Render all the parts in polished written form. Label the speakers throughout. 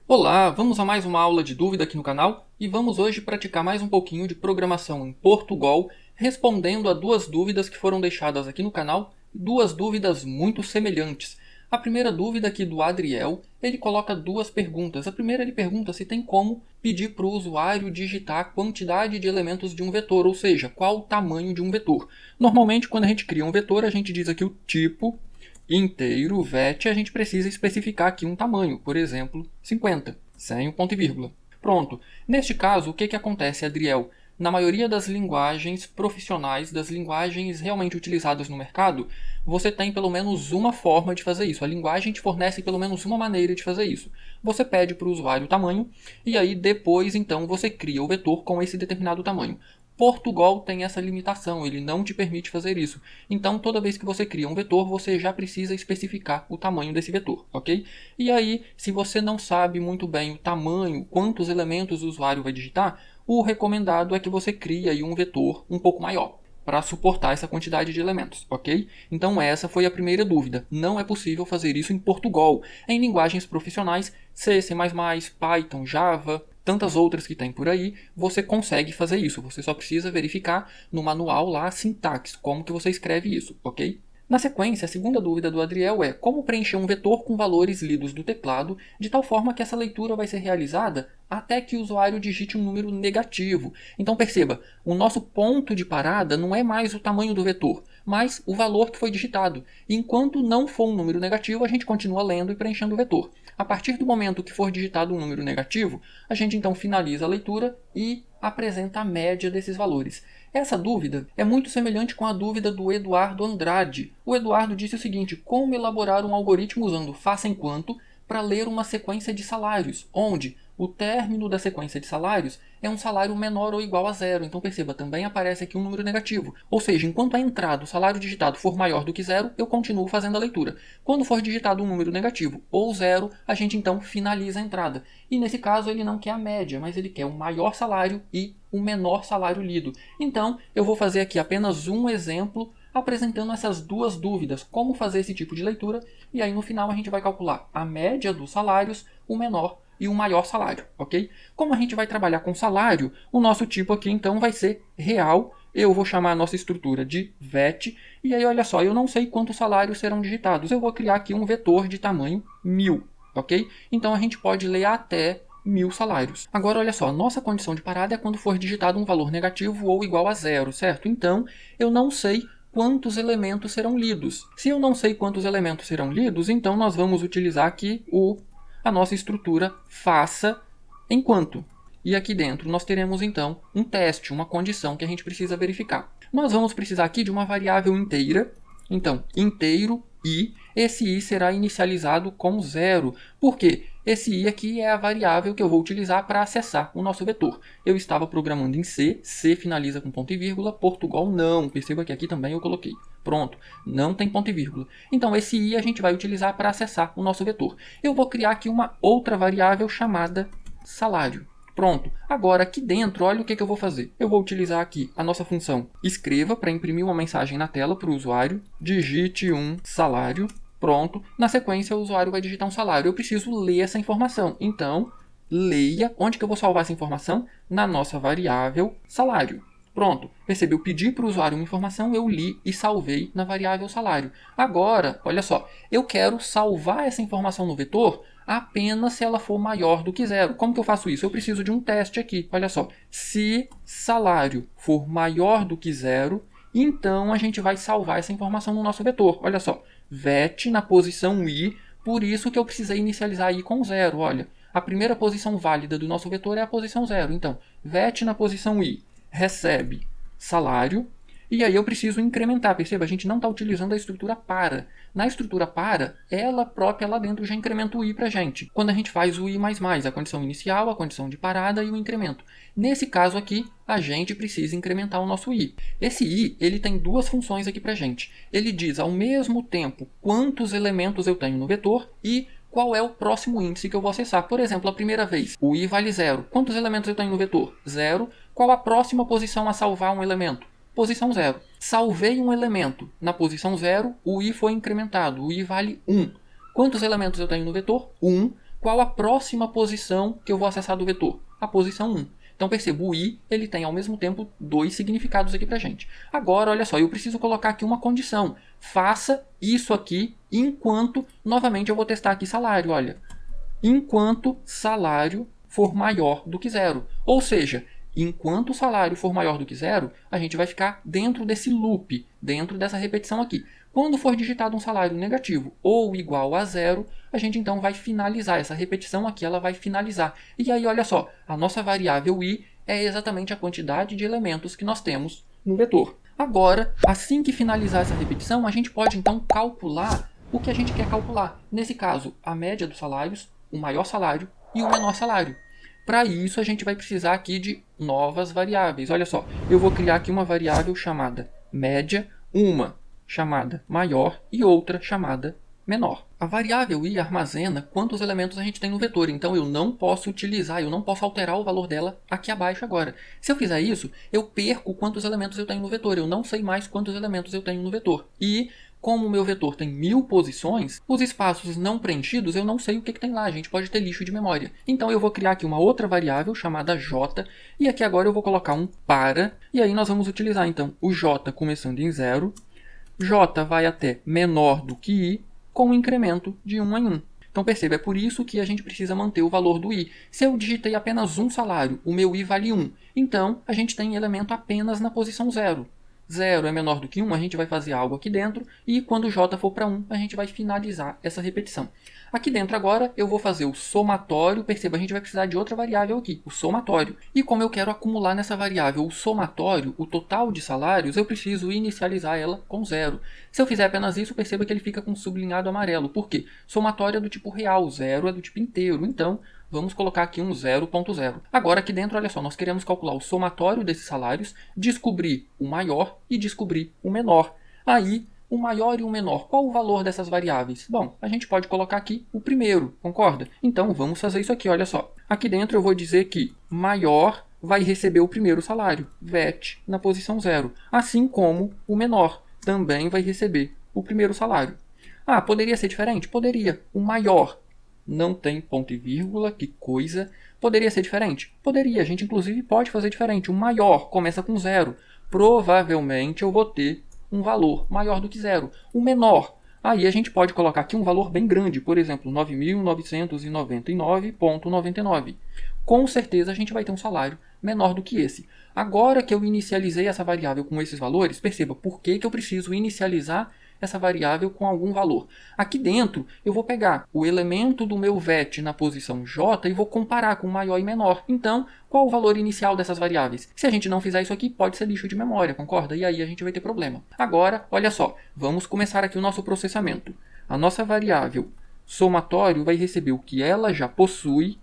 Speaker 1: Olá, vamos a mais uma aula de dúvida aqui no canal e vamos hoje praticar mais um pouquinho de programação em Portugal, respondendo a duas dúvidas que foram deixadas aqui no canal, duas dúvidas muito semelhantes. A primeira dúvida aqui do Adriel, ele coloca duas perguntas. A primeira ele pergunta se tem como pedir para o usuário digitar a quantidade de elementos de um vetor, ou seja, qual o tamanho de um vetor. Normalmente quando a gente cria um vetor, a gente diz aqui o tipo inteiro, VET, a gente precisa especificar aqui um tamanho, por exemplo, 50, sem o ponto e vírgula. Pronto. Neste caso, o que acontece, Adriel? Na maioria das linguagens profissionais, das linguagens realmente utilizadas no mercado, você tem pelo menos uma forma de fazer isso. A linguagem te fornece pelo menos uma maneira de fazer isso. Você pede para o usuário o tamanho e aí depois então você cria o vetor com esse determinado tamanho. Portugal tem essa limitação, ele não te permite fazer isso. Então, toda vez que você cria um vetor, você já precisa especificar o tamanho desse vetor, ok? E aí, se você não sabe muito bem o tamanho, quantos elementos o usuário vai digitar, o recomendado é que você crie aí um vetor um pouco maior para suportar essa quantidade de elementos, ok? Então essa foi a primeira dúvida. Não é possível fazer isso em Portugal. Em linguagens profissionais, C, C++, Python, Java, tantas outras que tem por aí, você consegue fazer isso. Você só precisa verificar no manual lá a sintaxe, como que você escreve isso, ok? Na sequência, a segunda dúvida do Adriel é como preencher um vetor com valores lidos do teclado de tal forma que essa leitura vai ser realizada até que o usuário digite um número negativo. Então perceba, o nosso ponto de parada não é mais o tamanho do vetor, mas o valor que foi digitado. E enquanto não for um número negativo, a gente continua lendo e preenchendo o vetor. A partir do momento que for digitado um número negativo, a gente então finaliza a leitura e apresenta a média desses valores. Essa dúvida é muito semelhante com a dúvida do Eduardo Andrade. O Eduardo disse o seguinte: como elaborar um algoritmo usando faça enquanto para ler uma sequência de salários, onde o término da sequência de salários é um salário menor ou igual a zero. Então perceba, também aparece aqui um número negativo. Ou seja, enquanto a entrada, o salário digitado, for maior do que zero, eu continuo fazendo a leitura. Quando for digitado um número negativo ou zero, a gente então finaliza a entrada. E nesse caso ele não quer a média, mas ele quer o maior salário e o menor salário lido. Então eu vou fazer aqui apenas um exemplo apresentando essas duas dúvidas, como fazer esse tipo de leitura, e aí no final a gente vai calcular a média dos salários, o menor e o maior salário, ok? Como a gente vai trabalhar com salário, o nosso tipo aqui então vai ser real. Eu vou chamar a nossa estrutura de VET, e aí olha só, eu não sei quantos salários serão digitados, eu vou criar aqui um vetor de tamanho 1000, ok? Então a gente pode ler até 1000 salários. Agora olha só, nossa condição de parada é quando for digitado um valor negativo ou igual a zero, certo? Então eu não sei quantos elementos serão lidos. Se eu não sei quantos elementos serão lidos, então nós vamos utilizar aqui a nossa estrutura faça enquanto. E aqui dentro nós teremos então um teste, uma condição que a gente precisa verificar. Nós vamos precisar aqui de uma variável inteira. Então, inteiro i, esse i será inicializado com zero. Por quê? Esse i aqui é a variável que eu vou utilizar para acessar o nosso vetor. Eu estava programando em C, C finaliza com ponto e vírgula, Portugal não. Perceba que aqui também eu coloquei. Pronto, não tem ponto e vírgula. Então esse i a gente vai utilizar para acessar o nosso vetor. Eu vou criar aqui uma outra variável chamada salário. Pronto, agora aqui dentro, olha o que eu vou fazer. Eu vou utilizar aqui a nossa função escreva para imprimir uma mensagem na tela para o usuário, digite um salário, pronto. Na sequência o usuário vai digitar um salário, eu preciso ler essa informação. Então, leia, onde que eu vou salvar essa informação? Na nossa variável salário. Pronto, percebe? Eu pedi para o usuário uma informação, eu li e salvei na variável salário. Agora, olha só, eu quero salvar essa informação no vetor apenas se ela for maior do que zero. Como que eu faço isso? Eu preciso de um teste aqui. Olha só, se salário for maior do que zero, então a gente vai salvar essa informação no nosso vetor. Olha só, VET na posição i, por isso que eu precisei inicializar i com zero. Olha, a primeira posição válida do nosso vetor é a posição zero. Então, VET na posição i recebe salário, e aí eu preciso incrementar. Perceba, a gente não está utilizando a estrutura para. Na estrutura para, ela própria lá dentro já incrementa o i para a gente. Quando a gente faz o i++, a condição inicial, a condição de parada e o incremento. Nesse caso aqui, a gente precisa incrementar o nosso i. Esse i, ele tem duas funções aqui para a gente. Ele diz ao mesmo tempo quantos elementos eu tenho no vetor e qual é o próximo índice que eu vou acessar. Por exemplo, a primeira vez, o i vale 0. Quantos elementos eu tenho no vetor? 0. Qual a próxima posição a salvar um elemento? Posição 0. Salvei um elemento na posição 0, o i foi incrementado, o i vale 1. Quantos elementos eu tenho no vetor? 1. qual a próxima posição que eu vou acessar do vetor? A posição 1. Então perceba, o i ele tem ao mesmo tempo dois significados aqui para a gente. Agora, olha só, eu preciso colocar aqui uma condição. Faça isso aqui enquanto, novamente, eu vou testar aqui salário, olha. Enquanto salário for maior do que zero. Ou seja, enquanto o salário for maior do que zero, a gente vai ficar dentro desse loop, dentro dessa repetição aqui. Quando for digitado um salário negativo ou igual a zero, a gente então vai finalizar. Essa repetição aqui ela vai finalizar. E aí, olha só, a nossa variável i é exatamente a quantidade de elementos que nós temos no vetor. Agora, assim que finalizar essa repetição, a gente pode então calcular o que a gente quer calcular. Nesse caso, a média dos salários, o maior salário e o menor salário. Para isso, a gente vai precisar aqui de novas variáveis. Olha só, eu vou criar aqui uma variável chamada média, uma chamada maior e outra chamada menor. A variável i armazena quantos elementos a gente tem no vetor, então eu não posso utilizar, eu não posso alterar o valor dela aqui abaixo agora. Se eu fizer isso, eu perco quantos elementos eu tenho no vetor, eu não sei mais quantos elementos eu tenho no vetor. E como o meu vetor tem 1000 posições, os espaços não preenchidos eu não sei o que tem lá, a gente pode ter lixo de memória. Então eu vou criar aqui uma outra variável chamada j, e aqui agora eu vou colocar um para, e aí nós vamos utilizar então o j começando em 0, j vai até menor do que i, com um incremento de 1 em 1. Então perceba, é por isso que a gente precisa manter o valor do i. Se eu digitei apenas um salário, o meu i vale 1. Então a gente tem elemento apenas na posição 0. 0 é menor do que 1, a gente vai fazer algo aqui dentro, e quando j for para 1, a gente vai finalizar essa repetição. Aqui dentro agora eu vou fazer o somatório, perceba, a gente vai precisar de outra variável aqui, o somatório. E como eu quero acumular nessa variável o somatório, o total de salários, eu preciso inicializar ela com 0. Se eu fizer apenas isso, perceba que ele fica com sublinhado amarelo. Por quê? Somatório é do tipo real, 0 é do tipo inteiro, então vamos colocar aqui um 0.0. Agora aqui dentro, olha só, nós queremos calcular o somatório desses salários, descobrir o maior e descobrir o menor. Aí, o maior e o menor, qual o valor dessas variáveis? Bom, a gente pode colocar aqui o primeiro, concorda? Então vamos fazer isso aqui, olha só. Aqui dentro eu vou dizer que maior vai receber o primeiro salário, VET, na posição 0. Assim como o menor também vai receber o primeiro salário. Ah, poderia ser diferente? Poderia. O maior não tem ponto e vírgula, que coisa. Poderia ser diferente? Poderia, a gente inclusive pode fazer diferente. O maior começa com 0. Provavelmente eu vou ter um valor maior do que 0. O menor, aí a gente pode colocar aqui um valor bem grande, por exemplo, 9.999,99. Com certeza a gente vai ter um salário menor do que esse. Agora que eu inicializei essa variável com esses valores, perceba por que eu preciso inicializar essa variável com algum valor. Aqui dentro, eu vou pegar o elemento do meu VET na posição j e vou comparar com maior e menor. Então, qual o valor inicial dessas variáveis? Se a gente não fizer isso aqui, pode ser lixo de memória, concorda? E aí a gente vai ter problema. Agora, olha só, vamos começar aqui o nosso processamento. A nossa variável somatório vai receber o que ela já possui,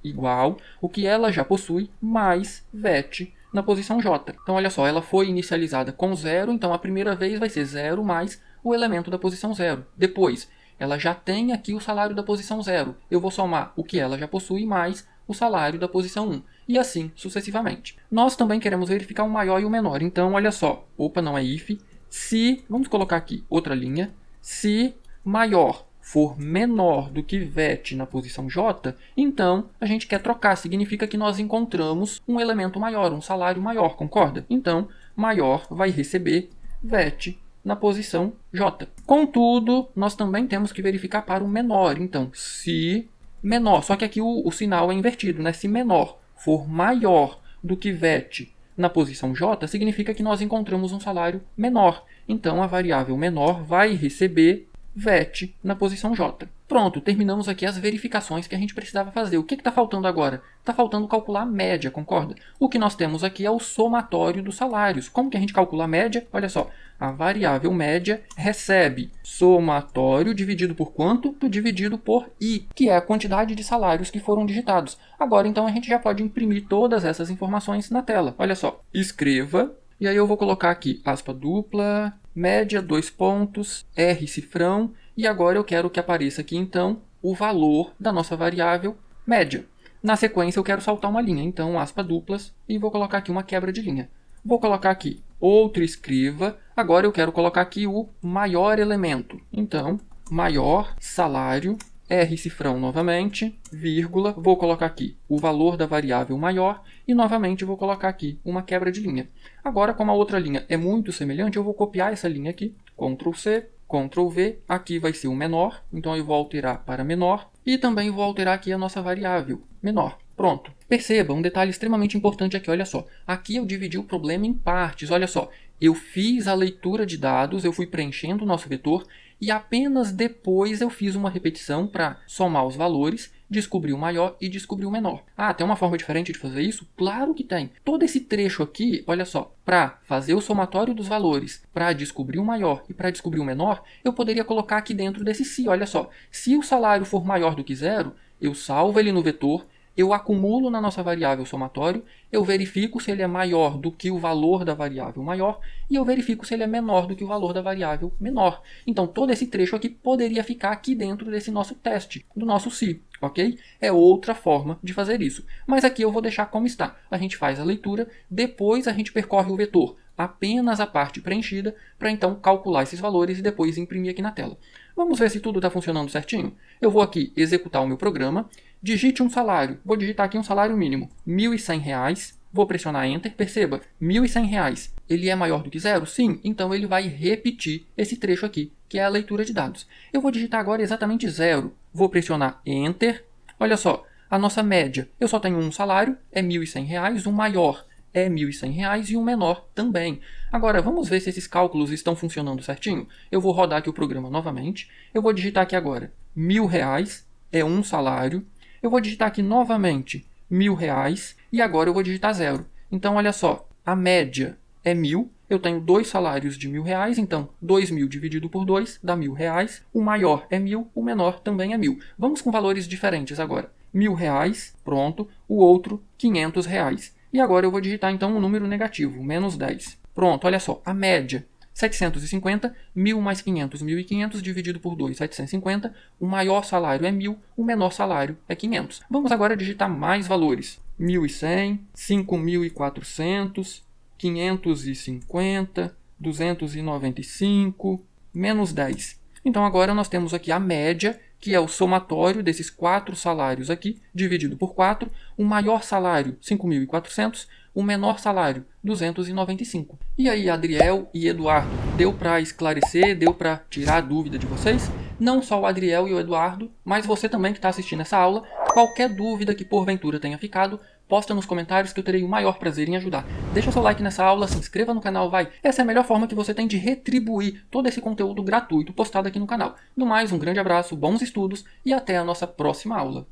Speaker 1: igual, o que ela já possui, mais VET na posição j. Então, olha só, ela foi inicializada com 0, então a primeira vez vai ser 0 mais o elemento da posição 0. Depois, ela já tem aqui o salário da posição 0. Eu vou somar o que ela já possui mais o salário da posição 1. E assim sucessivamente. Nós também queremos verificar o maior e o menor. Então, olha só, não é if, se, vamos colocar aqui outra linha, se maior for menor do que VET na posição j, então a gente quer trocar. Significa que nós encontramos um elemento maior, um salário maior, concorda? Então, maior vai receber VET na posição j. Contudo, nós também temos que verificar para o menor. Então, se menor, só que aqui o sinal é invertido, né? Se menor for maior do que VET na posição j, significa que nós encontramos um salário menor. Então, a variável menor vai receber VET na posição j. Pronto, terminamos aqui as verificações que a gente precisava fazer. O que está faltando agora? Está faltando calcular a média, concorda? O que nós temos aqui é o somatório dos salários. Como que a gente calcula a média? Olha só, a variável média recebe somatório dividido por quanto? Dividido por i, que é a quantidade de salários que foram digitados. Agora, então, a gente já pode imprimir todas essas informações na tela. Olha só, escreva, e aí eu vou colocar aqui, aspa dupla, média, 2 pontos, R cifrão, e agora eu quero que apareça aqui, então, o valor da nossa variável média. Na sequência, eu quero saltar uma linha, então, aspa duplas, e vou colocar aqui uma quebra de linha. Vou colocar aqui, outro escreva, agora eu quero colocar aqui o maior elemento. Então, maior salário R cifrão novamente, vírgula, vou colocar aqui o valor da variável maior e novamente vou colocar aqui uma quebra de linha. Agora, como a outra linha é muito semelhante, eu vou copiar essa linha aqui, Ctrl C, Ctrl V, aqui vai ser o menor, então eu vou alterar para menor e também vou alterar aqui a nossa variável menor. Pronto. Perceba, um detalhe extremamente importante aqui, olha só. Aqui eu dividi o problema em partes, olha só. Eu fiz a leitura de dados, eu fui preenchendo o nosso vetor e apenas depois eu fiz uma repetição para somar os valores, descobrir o maior e descobrir o menor. Ah, tem uma forma diferente de fazer isso? Claro que tem. Todo esse trecho aqui, olha só, para fazer o somatório dos valores, para descobrir o maior e para descobrir o menor, eu poderia colocar aqui dentro desse se, olha só. Se o salário for maior do que zero, eu salvo ele no vetor, eu acumulo na nossa variável somatório, eu verifico se ele é maior do que o valor da variável maior e eu verifico se ele é menor do que o valor da variável menor. Então, todo esse trecho aqui poderia ficar aqui dentro desse nosso teste, do nosso se, ok? É outra forma de fazer isso. Mas aqui eu vou deixar como está. A gente faz a leitura, depois a gente percorre o vetor, apenas a parte preenchida, para então calcular esses valores e depois imprimir aqui na tela. Vamos ver se tudo está funcionando certinho? Eu vou aqui executar o meu programa, digite um salário, vou digitar aqui um salário mínimo, R$ 1.100, vou pressionar Enter, perceba, R$ 1.100, ele é maior do que zero? Sim, então ele vai repetir esse trecho aqui, que é a leitura de dados. Eu vou digitar agora exatamente zero, vou pressionar Enter, olha só, a nossa média, eu só tenho um salário, é R$ 1.100, o maior é R$ 1.100 e o menor também. Agora, vamos ver se esses cálculos estão funcionando certinho? Eu vou rodar aqui o programa novamente. Eu vou digitar aqui agora R$ 1.000 é um salário. Eu vou digitar aqui novamente R$ 1.000 e agora eu vou digitar zero. Então, olha só, a média é 1.000. Eu tenho dois salários de R$ 1.000, então 2.000 dividido por 2 dá R$ 1.000. O maior é 1.000, o menor também é 1.000. Vamos com valores diferentes agora. R$ 1.000, pronto. O outro, R$ 500. E agora eu vou digitar então um número negativo, menos 10. Pronto, olha só, a média, 750, 1.000 mais 500, 1.500 dividido por 2, 750. O maior salário é 1.000, o menor salário é 500. Vamos agora digitar mais valores. 1.100, 5.400, 550, 295, menos 10. Então agora nós temos aqui a média, que é o somatório desses 4 salários aqui, dividido por 4, o maior salário, 5.400, o menor salário, 295. E aí, Adriel e Eduardo, deu para esclarecer, deu para tirar a dúvida de vocês? Não só o Adriel e o Eduardo, mas você também que está assistindo essa aula, qualquer dúvida que porventura tenha ficado, posta nos comentários que eu terei o maior prazer em ajudar. Deixa seu like nessa aula, se inscreva no canal, vai. Essa é a melhor forma que você tem de retribuir todo esse conteúdo gratuito postado aqui no canal. No mais, um grande abraço, bons estudos e até a nossa próxima aula.